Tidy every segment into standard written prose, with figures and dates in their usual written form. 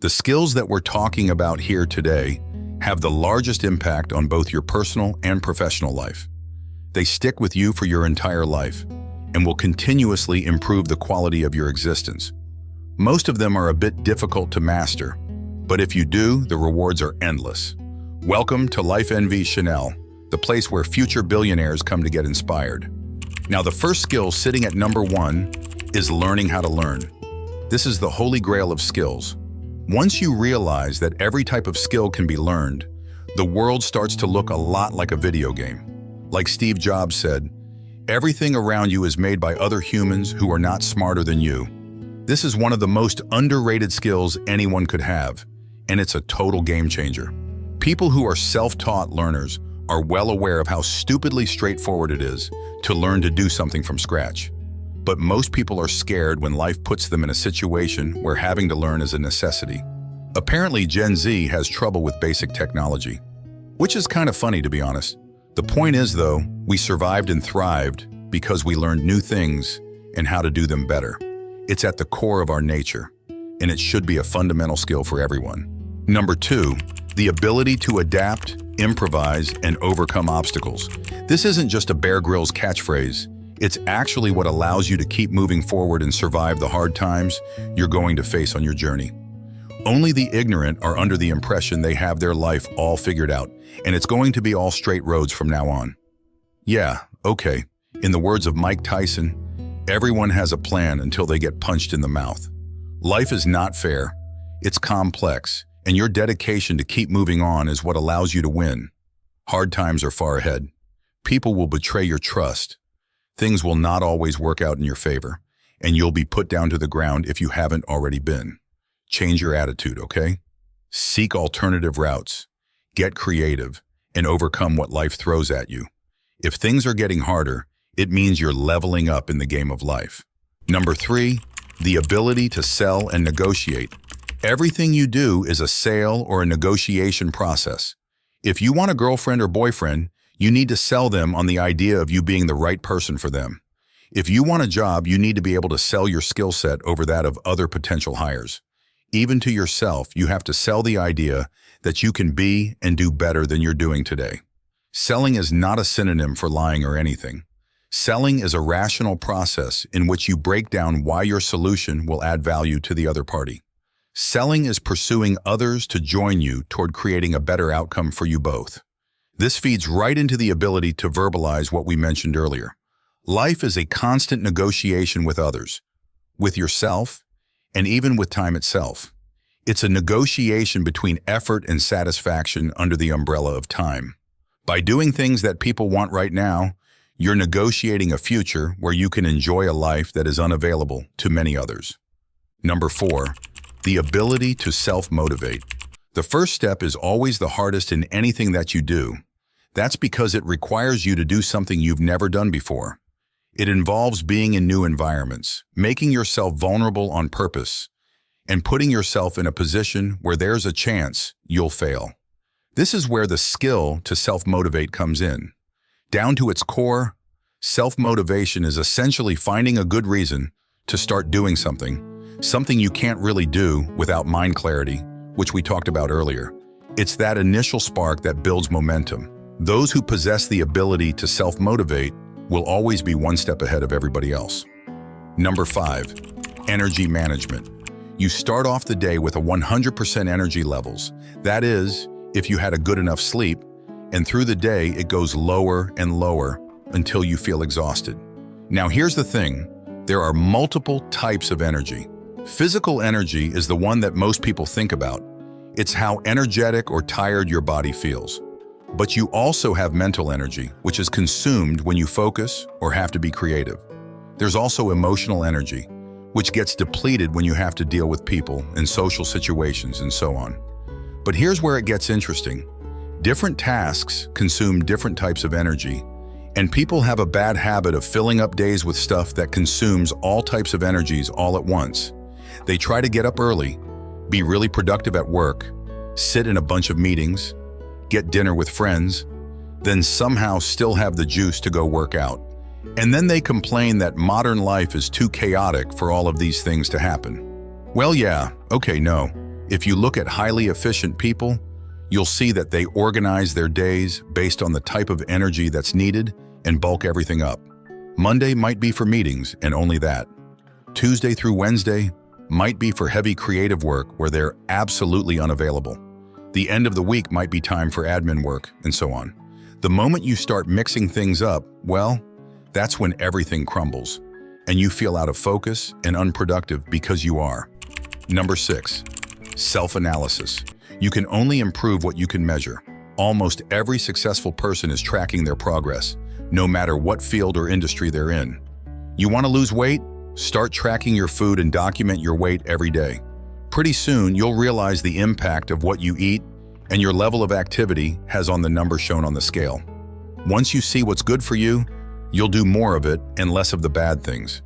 The skills that we're talking about here today have the largest impact on both your personal and professional life. They stick with you for your entire life and will continuously improve the quality of your existence. Most of them are a bit difficult to master, but if you do, the rewards are endless. Welcome to Life NV Chanel, the place where future billionaires come to get inspired. Now, the first skill sitting at number 1 is learning how to learn. This is the holy grail of skills. Once you realize that every type of skill can be learned, the world starts to look a lot like a video game. Like Steve Jobs said, everything around you is made by other humans who are not smarter than you. This is one of the most underrated skills anyone could have, and it's a total game changer. People who are self-taught learners are well aware of how stupidly straightforward it is to learn to do something from scratch. But most people are scared when life puts them in a situation where having to learn is a necessity. Apparently, Gen Z has trouble with basic technology, which is kind of funny, to be honest. The point is, though, we survived and thrived because we learned new things and how to do them better. It's at the core of our nature, and it should be a fundamental skill for everyone. Number 2, the ability to adapt, improvise, and overcome obstacles. This isn't just a Bear Grylls catchphrase. It's actually what allows you to keep moving forward and survive the hard times you're going to face on your journey. Only the ignorant are under the impression they have their life all figured out, and it's going to be all straight roads from now on. Yeah, okay. In the words of Mike Tyson, everyone has a plan until they get punched in the mouth. Life is not fair. It's complex, and your dedication to keep moving on is what allows you to win. Hard times are far ahead. People will betray your trust. Things will not always work out in your favor, and you'll be put down to the ground if you haven't already been. Change your attitude, okay? Seek alternative routes, get creative, and overcome what life throws at you. If things are getting harder, it means you're leveling up in the game of life. Number 3, the ability to sell and negotiate. Everything you do is a sale or a negotiation process. If you want a girlfriend or boyfriend, you need to sell them on the idea of you being the right person for them. If you want a job, you need to be able to sell your skill set over that of other potential hires. Even to yourself, you have to sell the idea that you can be and do better than you're doing today. Selling is not a synonym for lying or anything. Selling is a rational process in which you break down why your solution will add value to the other party. Selling is pursuing others to join you toward creating a better outcome for you both. This feeds right into the ability to verbalize what we mentioned earlier. Life is a constant negotiation with others, with yourself, and even with time itself. It's a negotiation between effort and satisfaction under the umbrella of time. By doing things that people want right now, you're negotiating a future where you can enjoy a life that is unavailable to many others. Number 4, the ability to self-motivate. The first step is always the hardest in anything that you do. That's because it requires you to do something you've never done before. It involves being in new environments, making yourself vulnerable on purpose, and putting yourself in a position where there's a chance you'll fail. This is where the skill to self-motivate comes in. Down to its core, self-motivation is essentially finding a good reason to start doing something you can't really do without mind clarity, which we talked about earlier. It's that initial spark that builds momentum. Those who possess the ability to self-motivate will always be one step ahead of everybody else. Number 5, energy management. You start off the day with a 100% energy levels. That is, if you had a good enough sleep, and through the day it goes lower and lower until you feel exhausted. Now here's the thing, there are multiple types of energy. Physical energy is the one that most people think about. It's how energetic or tired your body feels. But you also have mental energy, which is consumed when you focus or have to be creative. There's also emotional energy, which gets depleted when you have to deal with people in social situations and so on. But here's where it gets interesting. Different tasks consume different types of energy, and people have a bad habit of filling up days with stuff that consumes all types of energies all at once. They try to get up early, be really productive at work, sit in a bunch of meetings, get dinner with friends, then somehow still have the juice to go work out. And then they complain that modern life is too chaotic for all of these things to happen. Well, yeah, okay, no. If you look at highly efficient people, you'll see that they organize their days based on the type of energy that's needed and bulk everything up. Monday might be for meetings and only that. Tuesday through Wednesday might be for heavy creative work where they're absolutely unavailable. The end of the week might be time for admin work, and so on. The moment you start mixing things up, well, that's when everything crumbles, and you feel out of focus and unproductive because you are. Number 6, self-analysis. You can only improve what you can measure. Almost every successful person is tracking their progress, no matter what field or industry they're in. You want to lose weight? Start tracking your food and document your weight every day. Pretty soon, you'll realize the impact of what you eat and your level of activity has on the number shown on the scale. Once you see what's good for you, you'll do more of it and less of the bad things.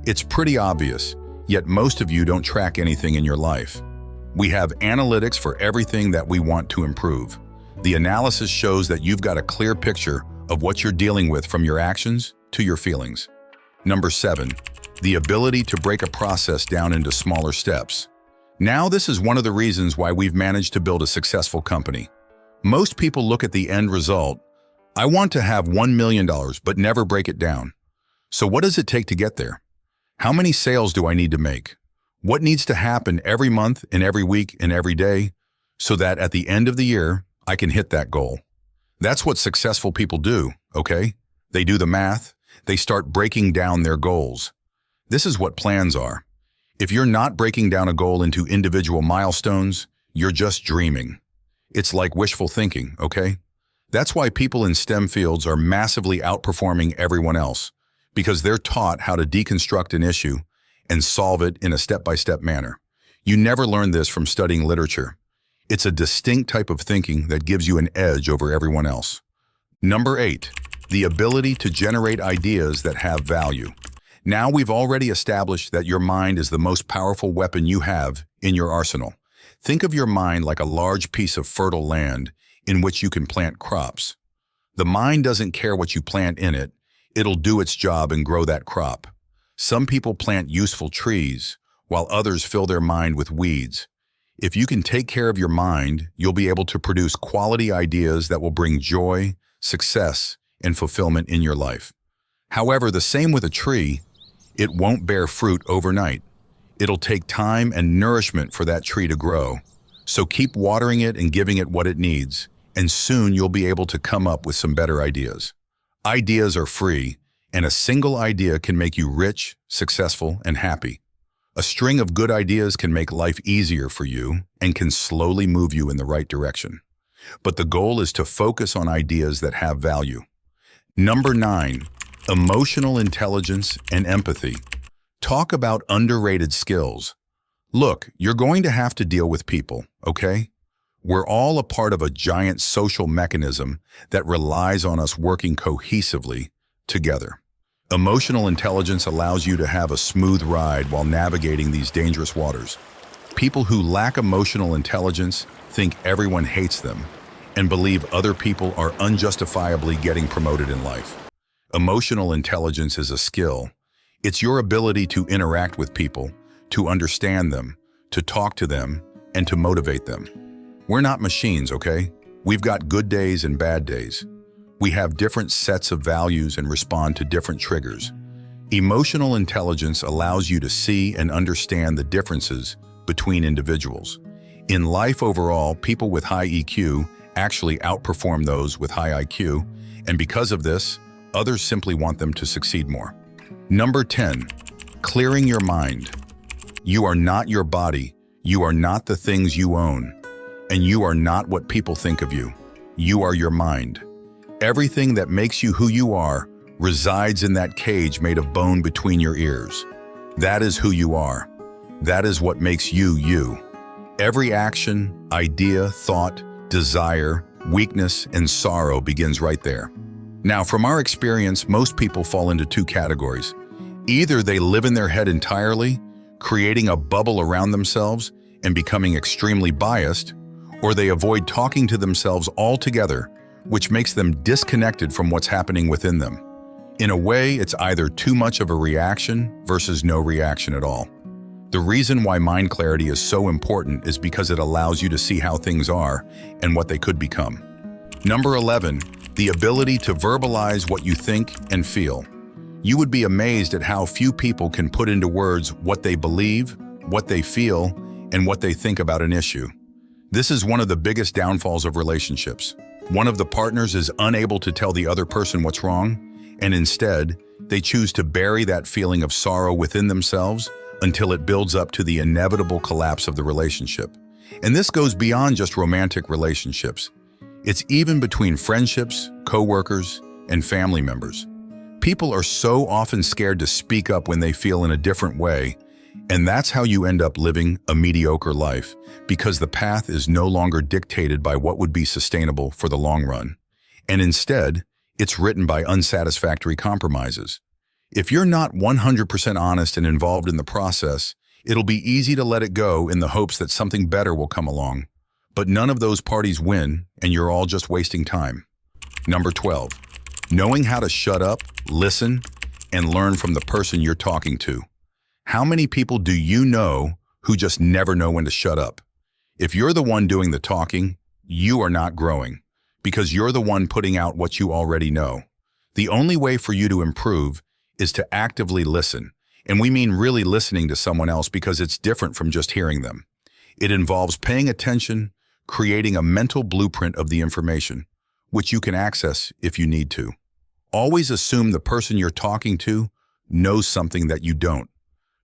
It's pretty obvious, yet most of you don't track anything in your life. We have analytics for everything that we want to improve. The analysis shows that you've got a clear picture of what you're dealing with from your actions to your feelings. Number 7, the ability to break a process down into smaller steps. Now, this is one of the reasons why we've managed to build a successful company. Most people look at the end result. I want to have $1 million, but never break it down. So what does it take to get there? How many sales do I need to make? What needs to happen every month and every week and every day so that at the end of the year, I can hit that goal? That's what successful people do, okay? They do the math. They start breaking down their goals. This is what plans are. If you're not breaking down a goal into individual milestones, you're just dreaming. It's like wishful thinking, okay? That's why people in STEM fields are massively outperforming everyone else, because they're taught how to deconstruct an issue and solve it in a step-by-step manner. You never learn this from studying literature. It's a distinct type of thinking that gives you an edge over everyone else. Number 8, the ability to generate ideas that have value. Now we've already established that your mind is the most powerful weapon you have in your arsenal. Think of your mind like a large piece of fertile land in which you can plant crops. The mind doesn't care what you plant in it. It'll do its job and grow that crop. Some people plant useful trees, while others fill their mind with weeds. If you can take care of your mind, you'll be able to produce quality ideas that will bring joy, success, and fulfillment in your life. However, the same with a tree. It won't bear fruit overnight. It'll take time and nourishment for that tree to grow. So keep watering it and giving it what it needs, and soon you'll be able to come up with some better ideas. Ideas are free, and a single idea can make you rich, successful, and happy. A string of good ideas can make life easier for you and can slowly move you in the right direction. But the goal is to focus on ideas that have value. Number 9, emotional intelligence and empathy. Talk about underrated skills. Look, you're going to have to deal with people, okay? We're all a part of a giant social mechanism that relies on us working cohesively together. Emotional intelligence allows you to have a smooth ride while navigating these dangerous waters. People who lack emotional intelligence think everyone hates them and believe other people are unjustifiably getting promoted in life. Emotional intelligence is a skill. It's your ability to interact with people, to understand them, to talk to them, and to motivate them. We're not machines, okay? We've got good days and bad days. We have different sets of values and respond to different triggers. Emotional intelligence allows you to see and understand the differences between individuals. In life overall, people with high EQ actually outperform those with high IQ, and because of this, others simply want them to succeed more. Number 10, clearing your mind. You are not your body. You are not the things you own. And you are not what people think of you. You are your mind. Everything that makes you who you are resides in that cage made of bone between your ears. That is who you are. That is what makes you, you. Every action, idea, thought, desire, weakness, and sorrow begins right there. Now, from our experience, most people fall into two categories. Either they live in their head entirely, creating a bubble around themselves and becoming extremely biased, or they avoid talking to themselves altogether, which makes them disconnected from what's happening within them. In a way, it's either too much of a reaction versus no reaction at all. The reason why mind clarity is so important is because it allows you to see how things are and what they could become. Number 11, the ability to verbalize what you think and feel. You would be amazed at how few people can put into words what they believe, what they feel, and what they think about an issue. This is one of the biggest downfalls of relationships. One of the partners is unable to tell the other person what's wrong, and instead, they choose to bury that feeling of sorrow within themselves until it builds up to the inevitable collapse of the relationship. And this goes beyond just romantic relationships. It's even between friendships, coworkers, and family members. People are so often scared to speak up when they feel in a different way, and that's how you end up living a mediocre life, because the path is no longer dictated by what would be sustainable for the long run. And instead, it's written by unsatisfactory compromises. If you're not 100% honest and involved in the process, it'll be easy to let it go in the hopes that something better will come along. But none of those parties win, and you're all just wasting time. Number 12, knowing how to shut up, listen, and learn from the person you're talking to. How many people do you know who just never know when to shut up? If you're the one doing the talking, you are not growing, because you're the one putting out what you already know. The only way for you to improve is to actively listen, and we mean really listening to someone else because it's different from just hearing them. It involves paying attention, creating a mental blueprint of the information, which you can access if you need to. Always assume the person you're talking to knows something that you don't.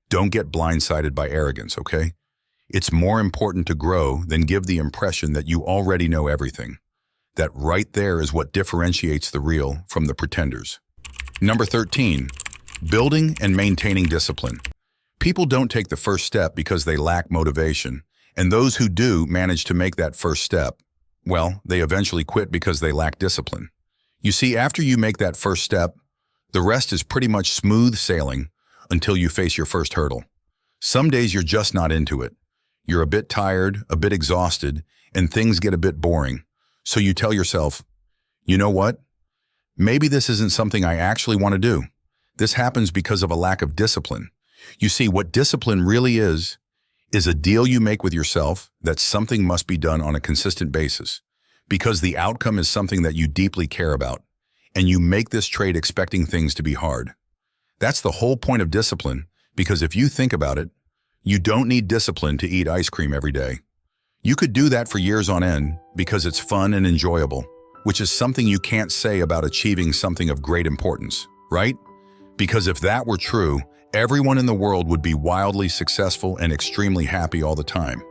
Don't get blindsided by arrogance, okay? It's more important to grow than give the impression that you already know everything. That right there is what differentiates the real from the pretenders. Number 13, building and maintaining discipline. People don't take the first step because they lack motivation, and those who do manage to make that first step, well, they eventually quit because they lack discipline. You see, after you make that first step, the rest is pretty much smooth sailing until you face your first hurdle. Some days you're just not into it. You're a bit tired, a bit exhausted, and things get a bit boring. So you tell yourself, you know what? Maybe this isn't something I actually want to do. This happens because of a lack of discipline. You see, what discipline really is a deal you make with yourself that something must be done on a consistent basis, because the outcome is something that you deeply care about, and you make this trade expecting things to be hard. That's the whole point of discipline, because if you think about it, you don't need discipline to eat ice cream every day. You could do that for years on end because it's fun and enjoyable, which is something you can't say about achieving something of great importance, right? Because if that were true, everyone in the world would be wildly successful and extremely happy all the time.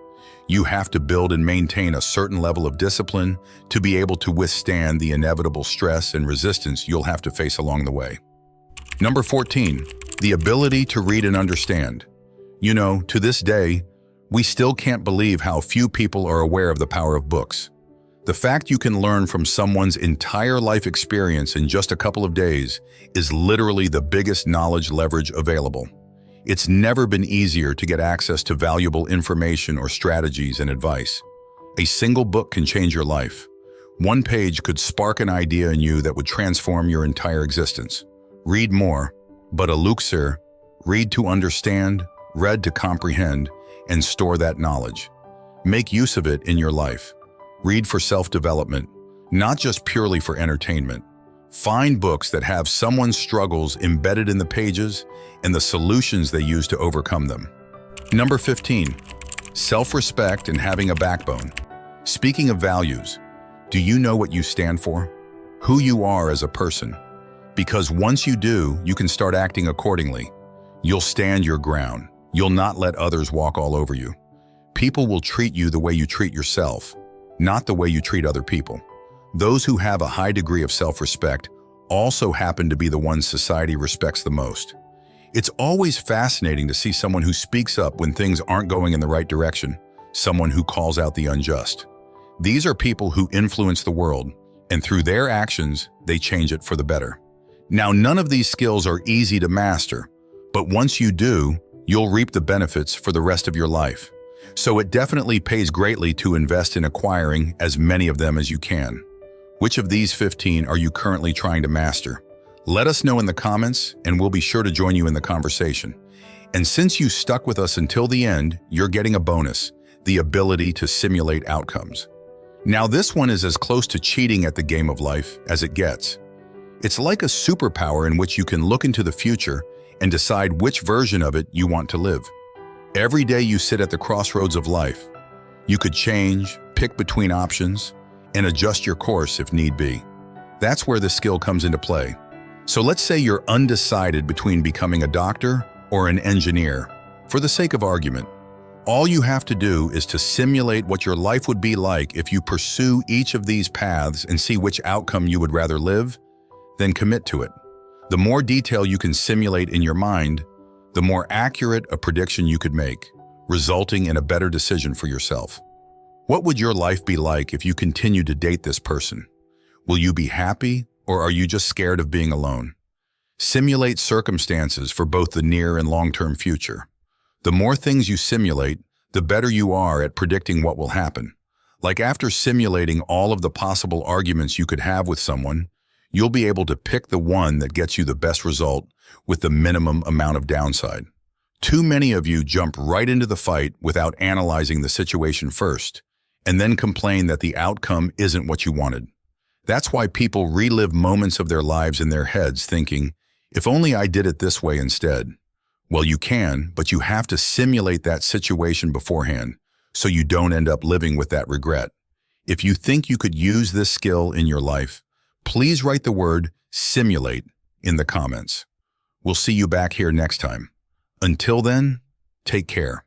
You have to build and maintain a certain level of discipline to be able to withstand the inevitable stress and resistance you'll have to face along the way. Number 14, the ability to read and understand. You know, to this day, we still can't believe how few people are aware of the power of books. The fact you can learn from someone's entire life experience in just a couple of days is literally the biggest knowledge leverage available. It's never been easier to get access to valuable information or strategies and advice. A single book can change your life. One page could spark an idea in you that would transform your entire existence. Read more, but elixir, read to understand, read to comprehend, and store that knowledge. Make use of it in your life. Read for self-development, not just purely for entertainment. Find books that have someone's struggles embedded in the pages and the solutions they use to overcome them. Number 15, self-respect and having a backbone. Speaking of values, do you know what you stand for? Who you are as a person? Because once you do, you can start acting accordingly. You'll stand your ground. You'll not let others walk all over you. People will treat you the way you treat yourself, not the way you treat other people. Those who have a high degree of self-respect also happen to be the ones society respects the most. It's always fascinating to see someone who speaks up when things aren't going in the right direction, someone who calls out the unjust. These are people who influence the world, and through their actions, they change it for the better. Now, none of these skills are easy to master, but once you do, you'll reap the benefits for the rest of your life. So it definitely pays greatly to invest in acquiring as many of them as you can. Which of these 15 are you currently trying to master? Let us know in the comments, and we'll be sure to join you in the conversation. And since you stuck with us until the end, you're getting a bonus, the ability to simulate outcomes. Now this one is as close to cheating at the game of life as it gets. It's like a superpower in which you can look into the future and decide which version of it you want to live. Every day you sit at the crossroads of life. You could change, pick between options, and adjust your course if need be. That's where the skill comes into play. So let's say you're undecided between becoming a doctor or an engineer. For the sake of argument, all you have to do is to simulate what your life would be like if you pursue each of these paths and see which outcome you would rather live, then commit to it. The more detail you can simulate in your mind, the more accurate a prediction you could make, resulting in a better decision for yourself. What would your life be like if you continued to date this person? Will you be happy, or are you just scared of being alone? Simulate circumstances for both the near and long-term future. The more things you simulate, the better you are at predicting what will happen. Like after simulating all of the possible arguments you could have with someone, you'll be able to pick the one that gets you the best result with the minimum amount of downside. Too many of you jump right into the fight without analyzing the situation first, and then complain that the outcome isn't what you wanted. That's why people relive moments of their lives in their heads thinking, if only I did it this way instead. Well, you can, but you have to simulate that situation beforehand so you don't end up living with that regret. If you think you could use this skill in your life, please write the word simulate in the comments. We'll see you back here next time. Until then, take care.